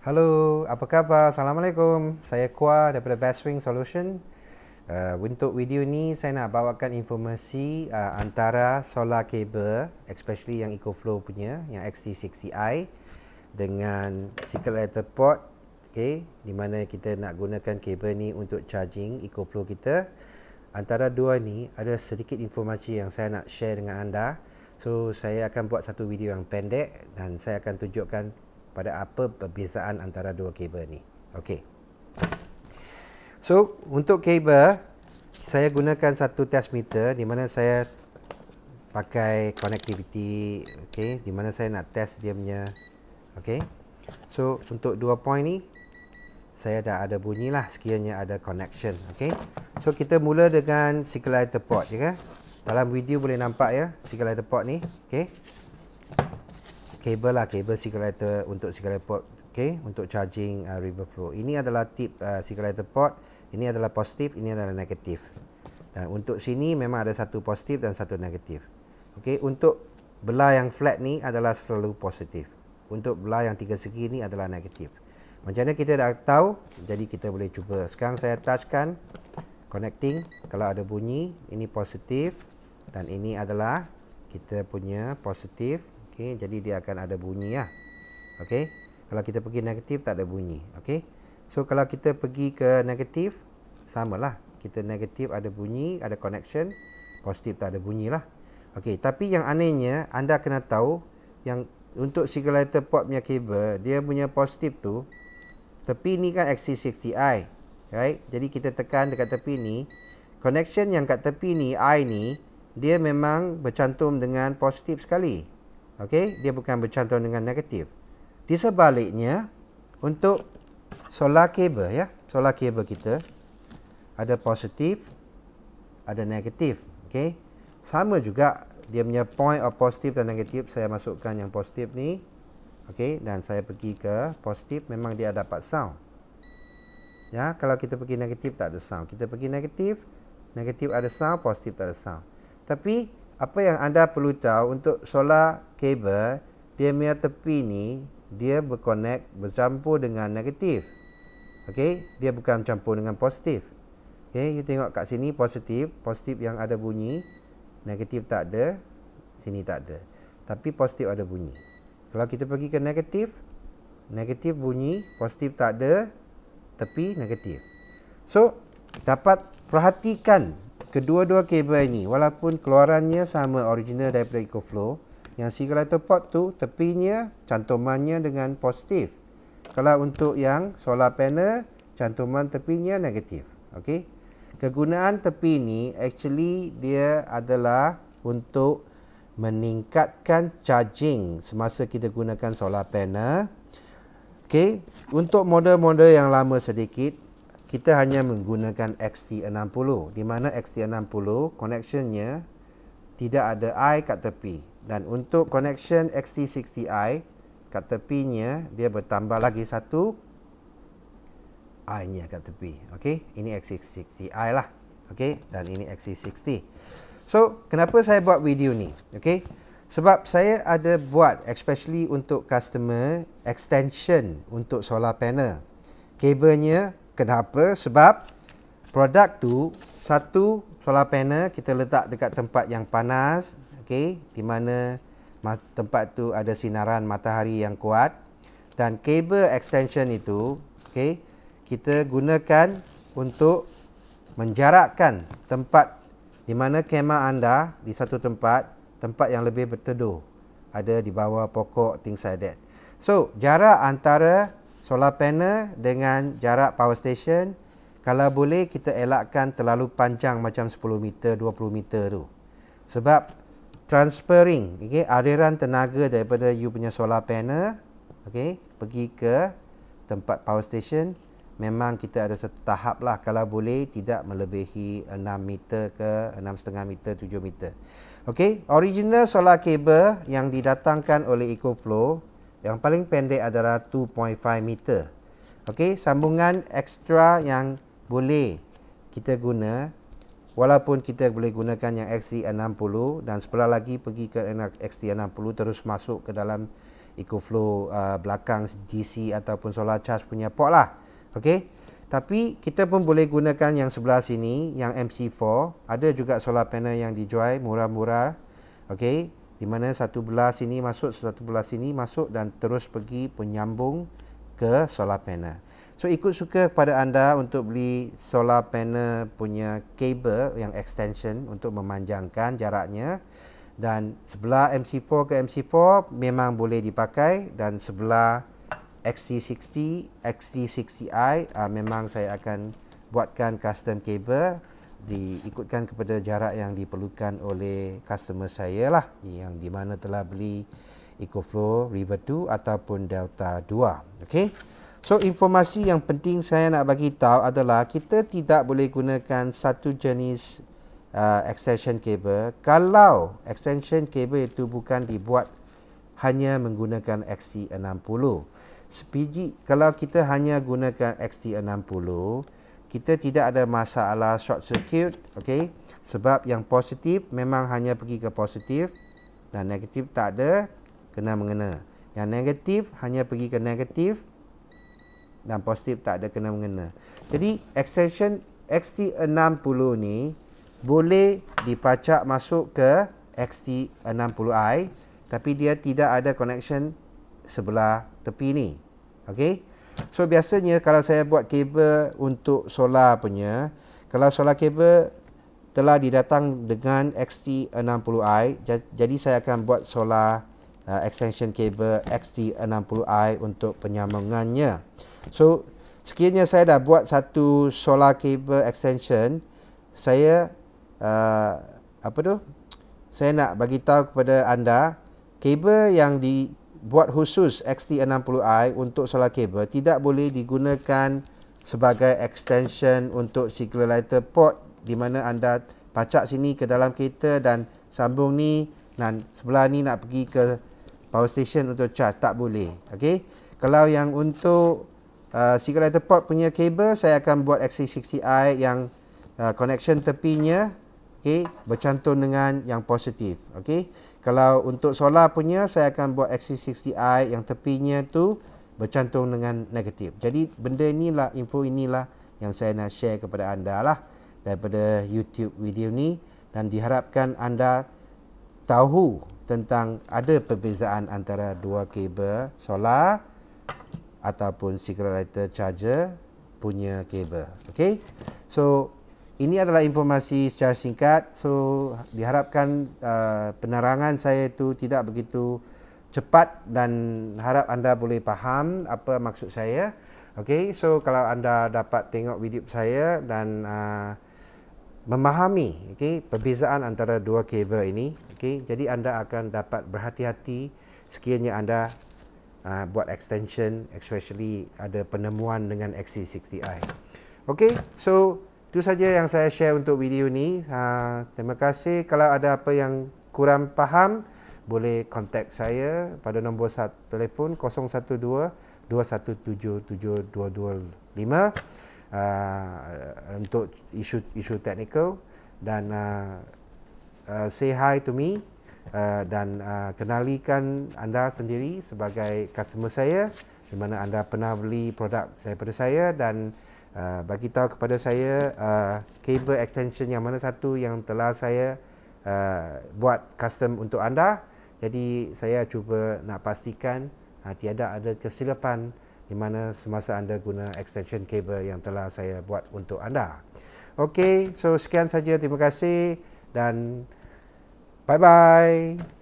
Halo, apa khabar? Assalamualaikum. Saya Kwa daripada Best Swing Solution. Untuk video ni saya nak bawakan informasi antara solar cable, especially yang EcoFlow punya, yang XT60i dengan circulator port, okay, di mana kita nak gunakan kabel ni untuk charging EcoFlow kita. Antara dua ni ada sedikit informasi yang saya nak share dengan anda. So saya akan buat satu video yang pendek dan saya akan tunjukkan pada apa perbezaan antara dua kabel ni. Okey. So, untuk kabel saya gunakan satu test meter di mana saya pakai connectivity, okey, di mana saya nak test dia punya, okey. So, untuk dua point ni saya dah ada bunyi lah sekiranya ada connection, okey. So, kita mula dengan circulator port, ya kan? Dalam video boleh nampak ya circulator port ni, okey. Kabel lah, kabel circulator untuk circulator port, okay, untuk charging river flow. Ini adalah tip circulator port, ini adalah positif, ini adalah negatif. Dan untuk sini memang ada satu positif dan satu negatif. Okay, untuk belah yang flat ni adalah selalu positif. Untuk belah yang tiga segi ni adalah negatif. Macam mana kita dah tahu, jadi kita boleh cuba. Sekarang saya touchkan connecting, kalau ada bunyi, ini positif dan ini adalah kita punya positif. Okay, jadi dia akan ada bunyi lah. Okay, kalau kita pergi negatif tak ada bunyi. Okay, so kalau kita pergi ke negatif, samalah. Kita negatif ada bunyi, ada connection. Positif tak ada bunyi lah. Okay, tapi yang anehnya, anda kena tahu yang untuk circulator port punya kabel, dia punya positif tu, tepi ni kan XT60i, right? Jadi kita tekan dekat tepi ni, connection yang kat tepi ni, I ni, dia memang bercantum dengan positif sekali. Okey, dia bukan bercantum dengan negatif. Di sebaliknya, untuk solar cable ya, solar cable kita ada positif, ada negatif. Okey, sama juga dia punya point of positif dan negatif. Saya masukkan yang positif ni, okey, dan saya pergi ke positif, memang dia dapat sound. Ya, kalau kita pergi negatif tak ada sound. Kita pergi negatif, negatif ada sound, positif tak ada sound. Tapi apa yang anda perlu tahu untuk solar cable, dia punya tepi ni dia bercampur dengan negatif. Okey, dia bukan campur dengan positif. Okey, you tengok kat sini positif, positif yang ada bunyi, negatif tak ada, sini tak ada. Tapi positif ada bunyi. Kalau kita pergi ke negatif, negatif bunyi, positif tak ada, tepi negatif. So, dapat perhatikan kedua-dua kabel ini, walaupun keluarannya sama original daripada EcoFlow, yang circulator port tu tepinya cantumannya dengan positif. Kalau untuk yang solar panel, cantuman tepinya negatif. Okey. Kegunaan tepi ni actually dia adalah untuk meningkatkan charging semasa kita gunakan solar panel. Okey, untuk model-model yang lama sedikit, kita hanya menggunakan XT60, di mana XT60 connectionnya tidak ada I kat tepi. Dan untuk connection XT60i kat tepinya, dia bertambah lagi satu I-nya kat tepi. Okey, ini XT60i lah. Okey, dan ini XT60. So, kenapa saya buat video ni? Okey, sebab saya ada buat especially untuk customer extension untuk solar panel. Kabelnya, kenapa? Sebab produk tu, satu solar panel kita letak dekat tempat yang panas, okey, di mana tempat tu ada sinaran matahari yang kuat, dan kabel extension itu, okey, kita gunakan untuk menjarakkan tempat di mana kemah anda di satu tempat yang lebih berteduh, ada di bawah pokok, things like that. So, jarak antara solar panel dengan jarak power station, kalau boleh kita elakkan terlalu panjang macam 10 meter, 20 meter tu. Sebab transferring, okay, aliran tenaga daripada you punya solar panel, okay, pergi ke tempat power station, memang kita ada satu tahap lah, kalau boleh tidak melebihi 6 meter ke 6,5 meter, 7 meter. Okay, original solar cable yang didatangkan oleh EcoFlow, yang paling pendek adalah 2.5 meter. Okey, sambungan ekstra yang boleh kita guna, walaupun kita boleh gunakan yang XT60 dan sebelah lagi pergi ke XT60 terus masuk ke dalam EcoFlow belakang DC ataupun solar charge punya port lah. Okey. Tapi kita pun boleh gunakan yang sebelah sini, yang MC4. Ada juga solar panel yang dijual murah-murah. Okey, di mana satu belah sini masuk, satu belah sini masuk dan terus pergi penyambung ke solar panel. So ikut suka pada anda untuk beli solar panel punya kabel yang extension untuk memanjangkan jaraknya. Dan sebelah MC4 ke MC4 memang boleh dipakai, dan sebelah XT60, XT60i memang saya akan buatkan custom kabel diikutkan kepada jarak yang diperlukan oleh customer saya lah, yang di mana telah beli EcoFlow River 2 ataupun Delta 2. Okey. So informasi yang penting saya nak bagi tahu adalah kita tidak boleh gunakan satu jenis extension cable kalau extension cable itu bukan dibuat hanya menggunakan XT60. Sebiji kalau kita hanya gunakan XT60, kita tidak ada masalah short circuit, okey? Sebab yang positif memang hanya pergi ke positif dan negatif tak ada kena mengena. Yang negatif hanya pergi ke negatif dan positif tak ada kena mengena. Jadi extension XT60 ni boleh dipacak masuk ke XT60i, tapi dia tidak ada connection sebelah tepi ni. Okey. So biasanya kalau saya buat kabel untuk solar punya, kalau solar kabel telah didatang dengan XT60i, jadi saya akan buat solar extension cable XT60i untuk penyambungannya. So sekiranya saya dah buat satu solar cable extension, saya saya nak bagi tahu kepada anda, kabel yang dibuat khusus XT60i untuk solar cable tidak boleh digunakan sebagai extension untuk single lighter port, di mana anda pacak sini ke dalam kereta dan sambung ni, dan sebelah ni nak pergi ke power station untuk charge, tak boleh. Okey. Kalau yang untuk single lighter port punya kabel, saya akan buat XT60i yang connection tepinya bercantum dengan yang positif. Kalau untuk solar punya, saya akan buat XT60i yang tepinya tu bercantum dengan negatif. Jadi benda inilah, info inilah yang saya nak share kepada anda lah daripada YouTube video ni, dan diharapkan anda tahu tentang ada perbezaan antara dua kabel solar ataupun single lighter charger punya kabel. Okey. So ini adalah informasi secara singkat. So diharapkan penerangan saya itu tidak begitu cepat dan harap anda boleh faham apa maksud saya. Okey. So kalau anda dapat tengok video saya dan memahami perbezaan antara dua kabel ini, jadi anda akan dapat berhati-hati sekiranya anda buat extension, especially ada penemuan dengan XT60i. Okey, so itu saja yang saya share untuk video ni. Terima kasih. Kalau ada apa yang kurang faham, boleh contact saya pada nombor telefon 012-217-7225 untuk isu technical, dan say hi to me. Dan kenalikan anda sendiri sebagai customer saya, di mana anda pernah beli produk daripada saya, dan bagi tahu kepada saya kabel extension yang mana satu yang telah saya buat custom untuk anda. Jadi saya cuba nak pastikan tiada ada kesilapan di mana semasa anda guna extension kabel yang telah saya buat untuk anda. Okey, so sekian saja, terima kasih dan bye-bye.